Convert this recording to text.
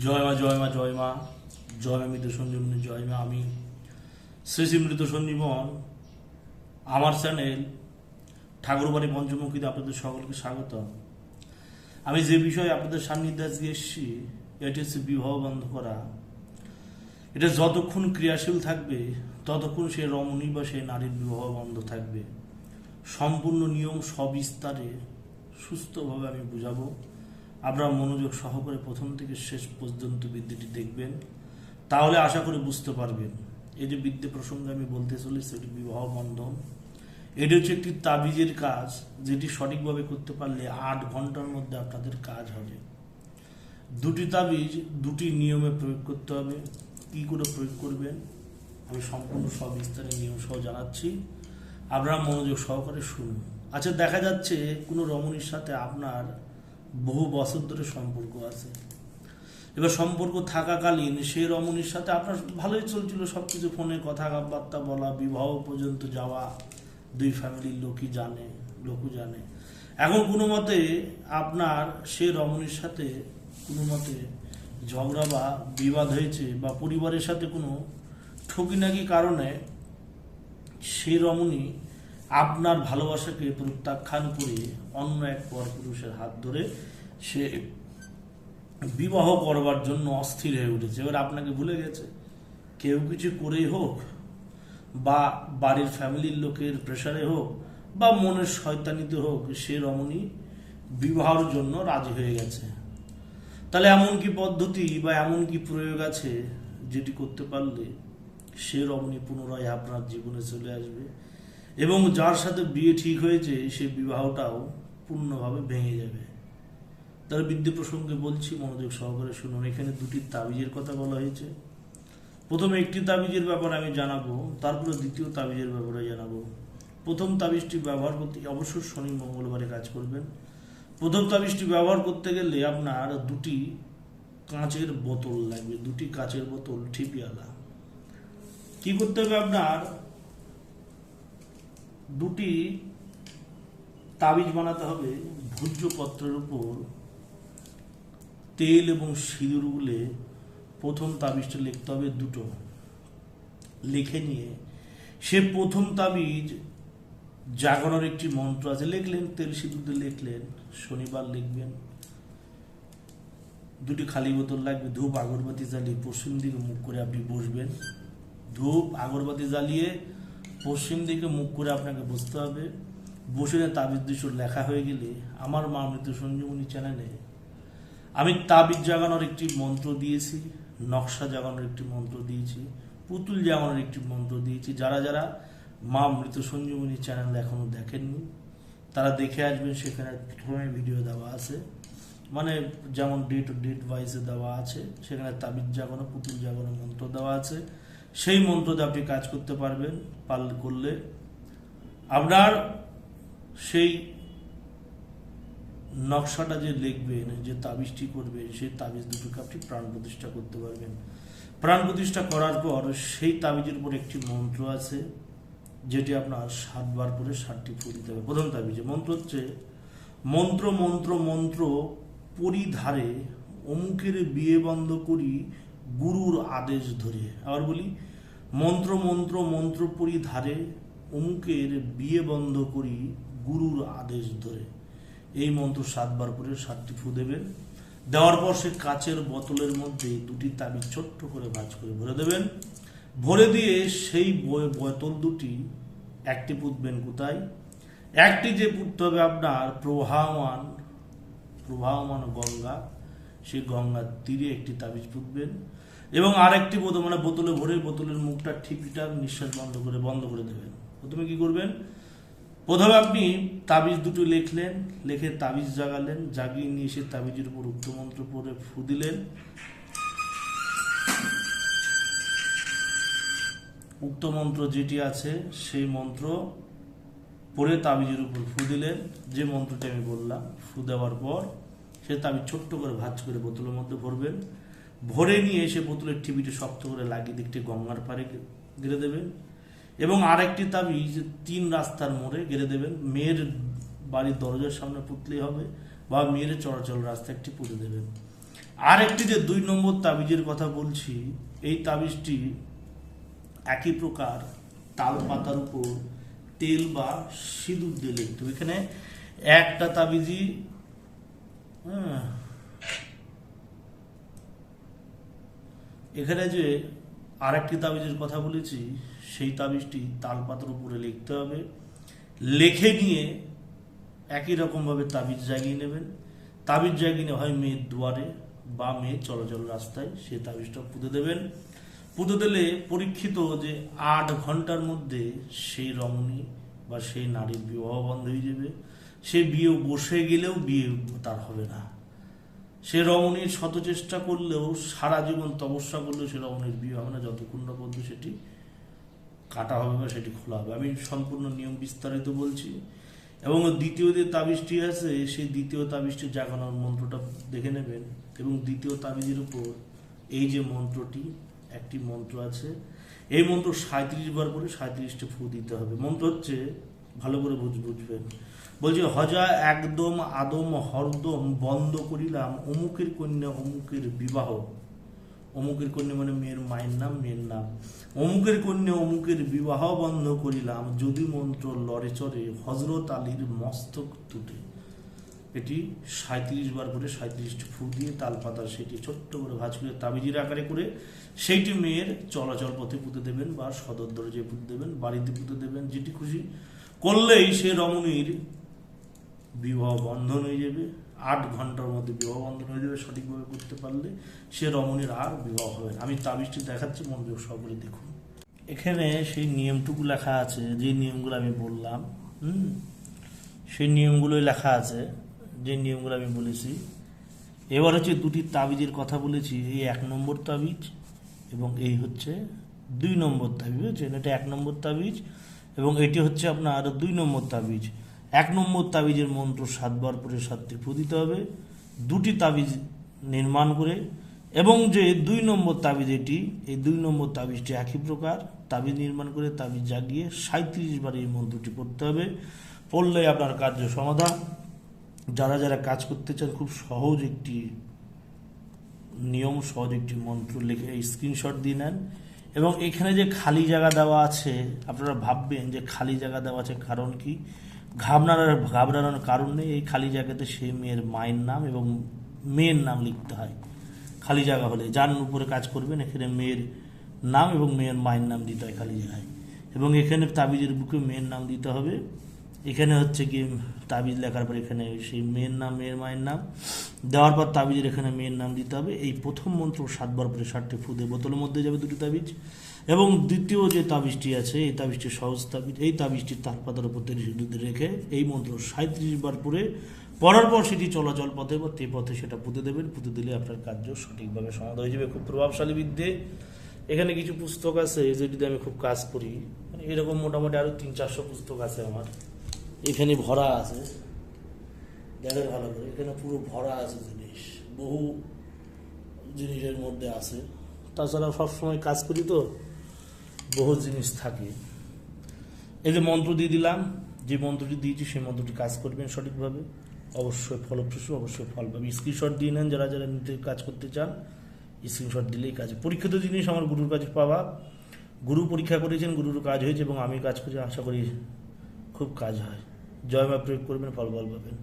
জয় মা জয় মা জয় মা জয় মা মৃত সঞ্জীবনী জয় মা। আমি শ্রী শ্রী মৃত সঞ্জীবন আমার চ্যানেল ঠাকুরবাড়ি পঞ্চমুখীতে আপনাদের সকলকে স্বাগত। আমি যে বিষয়ে আপনাদের সান্নিধ্যে আজকে এসেছি এটি হচ্ছে বিবাহ বন্ধ করা। এটা যতক্ষণ ক্রিয়াশীল থাকবে ততক্ষণ সে রমণী বা সেই নারীর বিবাহ বন্ধ থাকবে। সম্পূর্ণ নিয়ম সবিস্তারে সুস্থভাবে আমি বুঝাবো। আপনারা মনোযোগ সহকারে প্রথম থেকে শেষ পর্যন্ত বিদ্যাটি দেখবেন, তাহলে আশা করি বুঝতে পারবেন। এই যে বিদ্যা প্রসঙ্গে আমি বলতে চলেছি এটি বিবাহ বন্ধন। এটি হচ্ছে একটি তাবিজের কাজ, যেটি সঠিকভাবে করতে পারলে 8 ঘন্টার মধ্যে আপনাদের কাজ হবে। দুটি তাবিজ দুটি নিয়মে প্রয়োগ করতে হবে। কি করে প্রয়োগ করবেন আমি সম্পূর্ণ সবিস্তারে নিয়ম সহ জানাচ্ছি, আপনারা মনোযোগ সহকারে শুনুন। আচ্ছা, দেখা যাচ্ছে কোনো রমণীর সাথে আপনার বহু বছর ধরে সম্পর্ক আছে। এবার সম্পর্ক থাকাকালীন সেই রমণীর সাথে আপনার ভালোই চলছিল, সবকিছু ফোনে কথাবার্তা বলা, বিবাহ পর্যন্ত যাওয়া, দুই ফ্যামিলির লোকও জানে। এখন কোনো মতে আপনার সেই রমণীর সাথে কোনো মতে ঝগড়া বা বিবাদ হয়েছে, বা পরিবারের সাথে কোনো ঠকিনাকি কারণে সেই রমণী আপনার ভালোবাসাকে প্রত্যাখ্যান করে অন্য এক পরপুরুষের হাত ধরে সে বিবাহ করবার জন্য অস্থির হয়ে উঠেছে। এবার আপনাকে ভুলে গেছে। কেউ কিছু করেই হোক, বা বাড়ির ফ্যামিলির লোকের প্রেসারে হোক, বা মনের শয়তানিতে হোক, সে রমণী বিবাহের জন্য রাজি হয়ে গেছে। তাহলে এমন কি পদ্ধতি বা এমন কি প্রয়োগ আছে যেটি করতে পারলে সে রমণী পুনরায় আপনার জীবনে চলে আসবে, এবং যার সাথে বিয়ে ঠিক হয়েছে সে বিবাহটাও পূর্ণভাবে ভেঙে যাবে। তার বিদ্যা প্রসঙ্গে বলছি, মনোযোগ সহকারে শুনুন। এখানে দুটি তাবিজের কথা বলা হয়েছে। প্রথমে একটি তাবিজের ব্যাপারে আমি জানাবো, তারপরে দ্বিতীয় তাবিজের ব্যাপারে জানাবো। প্রথম তাবিজটি ব্যবহার করতে অবশ্যই শনি মঙ্গলবারে কাজ করবেন। প্রথম তাবিজটি ব্যবহার করতে গেলে আপনার দুটি কাঁচের বোতল লাগবে, দুটি কাঁচের বোতল ঠিপিয়ালা। কি করতে হবে, আপনার দুটি তাবিজ বানাতে হবে। ভূর্জপত্রের উপর তেল এবং সিঁদুর গুলে প্রথম তাবিজটা লিখতে হবে দুটো। লিখে নিয়ে সে প্রথম তাবিজ জাগানোর একটি মন্ত্র আছে, লিখলেন, তেল সিঁদুর দিয়ে লিখলেন। শনিবার লিখবেন। দুটি খালি বোতল লাগবে। ধূপ আগরবাতি জ্বালিয়ে পশ্চিম দিকে মুখ করে আপনি বসবেন। ধূপ আগরবাতি জ্বালিয়ে পশ্চিম দিকে মুখ করে আপনাকে বসতে হবে। বসে তাবিজ দুশো লেখা হয়ে গেলে আমার মা মৃত সঞ্জীবনী চ্যানেলে আমি তাবিজ জাগানোর একটি মন্ত্র দিয়েছি, নকশা জাগানোর একটি মন্ত্র দিয়েছি, পুতুল জাগানোর একটি মন্ত্র দিয়েছি। যারা যারা মা মৃত সঞ্জীবনী চ্যানেল এখনো দেখেননি তারা দেখে আসবেন। সেখানে প্রথমে ভিডিও দেওয়া আছে, মানে যেমন ডেট ওয়াইজে দেওয়া আছে। সেখানে তাবিজ জাগানো, পুতুল জাগানো মন্ত্র দেওয়া আছে। সেই মন্ত্র দিয়ে আপনি কাজ করতে পারবেন। করলে আপনার সেই নকশাটা যে লিখবেন, যে তাবিজটি করবেন, সেই তাবিজ দুটোকে আপনি প্রাণ প্রতিষ্ঠা করতে পারবেন। প্রাণ প্রতিষ্ঠা করার পর সেই তাবিজের উপর একটি মন্ত্র আছে, যেটি আপনার 7 বার করে 7টি ফু দিতে হবে। প্রথম তাবিজে মন্ত্র হচ্ছে, মন্ত্র মন্ত্র মন্ত্র পরিধারে অমুকের বিয়ে বন্ধ করি গুরুর আদেশ ধরে। আবার বলি, মন্ত্র মন্ত্র মন্ত্র পরিধারে অমুকের বিয়ে বন্ধ করি গুরুর আদেশ ধরে। এই মন্ত্র 7 বার করে 7টি ফু দেবেন। দেওয়ার পর সে কাচের বোতলের মধ্যে দুটি তাবিজ ছোট্ট করে ভাঁজ করে ভরে দেবেন। ভরে দিয়ে সেই বোতল দুটি একটি পুঁতবেন কোথায়? একটি যে পুঁততে হবে আপনার প্রবাহমান গঙ্গা, সেই গঙ্গার তীরে একটি তাবিজ পুঁতবেন। এবং আরেকটি বোতল, মানে বোতলে ভরে বোতলের মুখটা ঠিপিটা নিঃশ্বাস বন্ধ করে দেবেন। প্রথমে কি করবেন? প্রথমে আপনি তাবিজ দুটো লিখলেন, লিখে তাবিজ জাগালেন, জাগিয়ে নিয়ে এসে তাবিজের উপর উক্ত মন্ত্র পড়ে ফু দিলেন। উক্ত মন্ত্র যেটি আছে সেই মন্ত্র পড়ে তাবিজের উপর ফু দিলেন, যে মন্ত্রটি আমি বললাম। ফু দেওয়ার পর সে তাবিজ ছোট্ট করে ভাঁজ করে বোতলের মধ্যে ভরবেন। ভরে নিয়ে এসে বোতলের টিভিটি শক্ত করে লাগিয়ে দিকটি গঙ্গার পাড়ে গেড়ে দেবেন। এবং আরেকটি তাবিজ 3 রাস্তার মোড়ে গেড়ে দেবেন। মেয়ের বাড়ির দরজার সামনে পুতলেই হবে, বা মেয়ের চলাচল রাস্তা একটি পুঁতে দেবেন। আর একটি যে 2 নম্বর তাবিজের কথা বলছি, এই তাবিজটি একই প্রকার তাল পাতার উপর তেল বা সিঁদুর দিয়ে লিখতে হবে। এখানে একটা তাবিজই এখানে যে আরেকটি তাবিজের কথা বলেছি, সেই তাবিজটি তাল পাতার উপরে লিখতে হবে। লিখে নিয়ে একই রকমভাবে তাবিজ জাগিয়ে নেবেন। তাবিজ জাগিয়ে হয় মেয়ের দুয়ারে বা মেয়ের চলাচল রাস্তায় সেই তাবিজটা পুঁতে দেবেন। পুঁতে দিলে পরীক্ষিত যে 8 ঘন্টার মধ্যে সেই রমণী বা সেই নারীর বিবাহ বন্ধ হয়ে যাবে। সে বিয়ে বসে গেলেও বিয়ে তার হবে না। সে রমণীর শত চেষ্টা করলেও, সারা জীবন তপস্যা করলেও সে রমণীর বিয়ে হবে না, যতক্ষণ না পর্যন্ত সেটি কাটা হবে বা সেটি খোলা হবে। আমি সম্পূর্ণ নিয়ম বিস্তারিত বলছি। এবং দ্বিতীয় যে তাবিজটি আছে, সেই দ্বিতীয় তাবিজটি জাগানোর মন্ত্রটা দেখে নেবেন। এবং দ্বিতীয় তাবিজের উপর এই যে মন্ত্রটি, একটি মন্ত্র আছে, এই মন্ত্র 37 বার করে 37টি ফু দিতে হবে। মন্ত্র হচ্ছে, ভালো করে বুঝবেন, বলছে হজা একদম আদম হরদম বন্ধ করিলাম অমুকের কন্যা অমুকের বিবাহ। অমুকের কন্যা মানে মেয়ের মায়ের নাম, মেয়ের নাম। অমুকের কন্যা অমুকের বিবাহ বন্ধ করিলাম যদি মন্ত্র লড়ে চড়ে হজরত আলীর মস্তক তুটে। এটি 37 বার করে 37টি ফু দিয়ে তাল পাতা সেটি ছোট্ট করে ভাঁজ করে তাবিজের আকারে করে সেইটি মেয়ের চলাচল পথে পুঁতে দেবেন বা সদর দরজায় পুঁতে দেবেন, বাড়িতে পুঁতে দেবেন, যেটি খুশি করলেই সে রমণীর বিবাহ বন্ধন হয়ে যাবে। 8 ঘন্টার মধ্যে বিবাহ বন্ধন হয়ে যাবে। সঠিকভাবে করতে পারলে সে রমণীর আর বিবাহ হবে না। আমি তাবিজটি দেখাচ্ছি, মনোযোগ সহকারে দেখুন। এখানে সেই নিয়মটুকু লেখা আছে, যে নিয়মগুলো আমি বললাম, সেই নিয়মগুলোই লেখা আছে, যে নিয়মগুলো আমি বলেছি। এবার হচ্ছে 2টি তাবিজের কথা বলেছি। এই 1 নম্বর তাবিজ এবং এই হচ্ছে 2 নম্বর তাবিজ। বুঝছেন, এটা 1 নম্বর তাবিজ এবং এটি হচ্ছে আপনার 2 নম্বর তাবিজ। 1 নম্বর তাবিজের মন্ত্র 7 বার পরে 7টি ফু দিতে হবে 2টি তাবিজ নির্মাণ করে। এবং যে 2 নম্বর তাবিজ, এটি এই 2 নম্বর তাবিজটি একই প্রকার তাবিজ নির্মাণ করে তাবিজ জাগিয়ে 37 বার এই মন্ত্রটি পড়তে হবে। পড়লে আপনার কার্য সমাধান। যারা যারা কাজ করতে চান, খুব সহজ একটি নিয়ম, সহজ একটি মন্ত্র লিখে স্ক্রিনশট দিয়ে নেন। এবং এখানে যে খালি জায়গা দেওয়া আছে, আপনারা ভাববেন যে খালি জায়গা দেওয়া আছে কারণ কি? ঘাবড়ানোর কারণ নেই। এই খালি জায়গাতে সেই মেয়ের মায়ের নাম এবং মেয়ের নাম লিখতে হয়। খালি জায়গা হলে যার উপরে কাজ করবেন, এখানে মেয়ের নাম এবং মেয়ের মায়ের নাম দিতে হয় খালি জায়গায়। এবং এখানে তাবিজের বুকে মেয়ের নাম দিতে হবে। এখানে হচ্ছে কি, তাবিজ লেখার পর এখানে সেই মেয়ের নাম, মেয়ের মায়ের নাম দেওয়ার পর তাবিজের এখানে মেয়ের নাম দিতে হবে। এই প্রথম মন্ত্র 7 বার পরে 7টি ফু দিয়ে বোতলের মধ্যে যাবে 2টি তাবিজ। এবং দ্বিতীয় যে তাবিজটি আছে, এই তাবিজটি সহজ তাবিজ। এই তাবিজটি তাল পাতার উপর রেখে এই মন্ত্র 37 বার পরে পড়ার পর সেটি চলাচল পথে বা তে পথে সেটা পুঁতে দেবেন। পুঁতে দিলে আপনার কার্য সঠিকভাবে সমাধান হয়ে যাবে। খুব প্রভাবশালী বিদ্যে। এখানে কিছু পুস্তক আছে যেটিতে আমি খুব কাজ করি, এরকম মোটামুটি আরো 300-400 পুস্তক আছে আমার এখানে ভরা আছে। দেখেন ভালো করে, এখানে পুরো ভরা আছে জিনিস, বহু জিনিসের মধ্যে আছে। তাছাড়া সবসময় কাজ করি তো বহু জিনিস থাকে। এই যে মন্ত্র দিয়ে দিলাম, যে মন্ত্রটি দিয়েছি সেই মন্ত্রটি কাজ করবেন সঠিকভাবে, অবশ্যই ফলপ্রসূ, অবশ্যই ফল পাবে। স্ক্রিনশট দিয়ে নেন যারা যারা নিতে কাজ করতে চান। স্ক্রিনশট দিলেই কাজ। পরীক্ষিত জিনিস আমার গুরুর কাছে পাওয়া। গুরু পরীক্ষা করেছেন, গুরুর কাজ হয়েছে এবং আমি কাজ করি, আশা করি খুব কাজ হয়। জয় মা প্রয়োগ করবেন, ফল পাবেন।